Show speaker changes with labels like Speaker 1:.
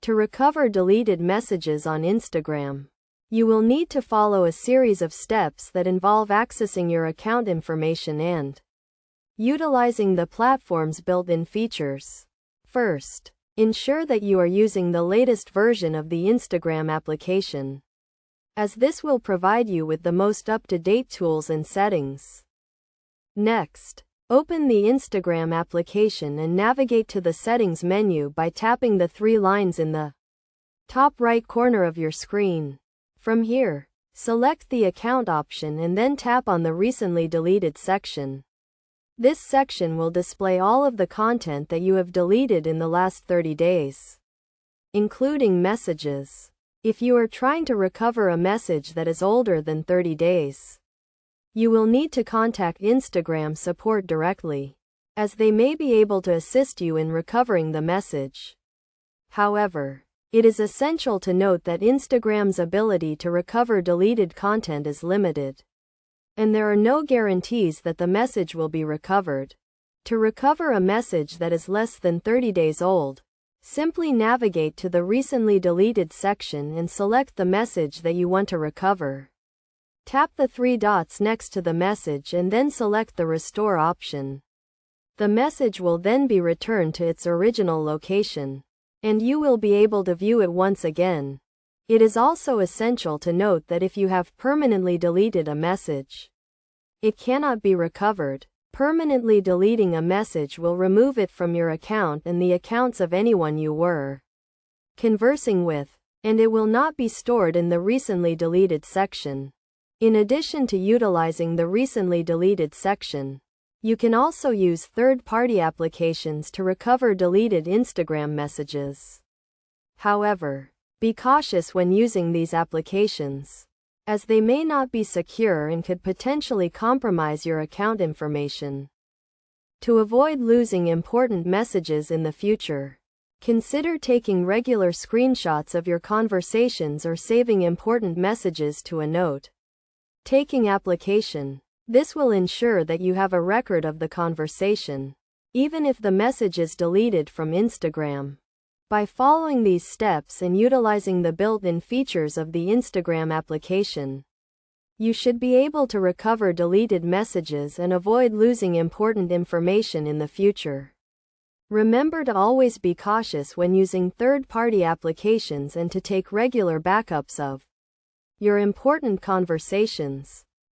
Speaker 1: To recover deleted messages on Instagram, you will need to follow a series of steps that involve accessing your account information and utilizing the platform's built-in features. First, ensure that you are using the latest version of the Instagram application, as this will provide you with the most up-to-date tools and settings. Next, open the Instagram application and navigate to the Settings menu by tapping the three lines in the top right corner of your screen. From here, select the Account option and then tap on the Recently Deleted section. This section will display all of the content that you have deleted in the last 30 days, including messages. If you are trying to recover a message that is older than 30 days, you will need to contact Instagram support directly, as they may be able to assist you in recovering the message. However, it is essential to note that Instagram's ability to recover deleted content is limited, and there are no guarantees that the message will be recovered. To recover a message that is less than 30 days old, simply navigate to the Recently Deleted section and select the message that you want to recover. Tap the three dots next to the message and then select the Restore option. The message will then be returned to its original location, and you will be able to view it once again. It is also essential to note that if you have permanently deleted a message, it cannot be recovered. Permanently deleting a message will remove it from your account and the accounts of anyone you were conversing with, and it will not be stored in the Recently Deleted section. In addition to utilizing the Recently Deleted section, you can also use third-party applications to recover deleted Instagram messages. However, be cautious when using these applications, as they may not be secure and could potentially compromise your account information. To avoid losing important messages in the future, consider taking regular screenshots of your conversations or saving important messages to a note-taking application. This will ensure that you have a record of the conversation, even if the message is deleted from Instagram. By following these steps and utilizing the built-in features of the Instagram application, you should be able to recover deleted messages and avoid losing important information in the future. Remember to always be cautious when using third-party applications and to take regular backups of your important conversations.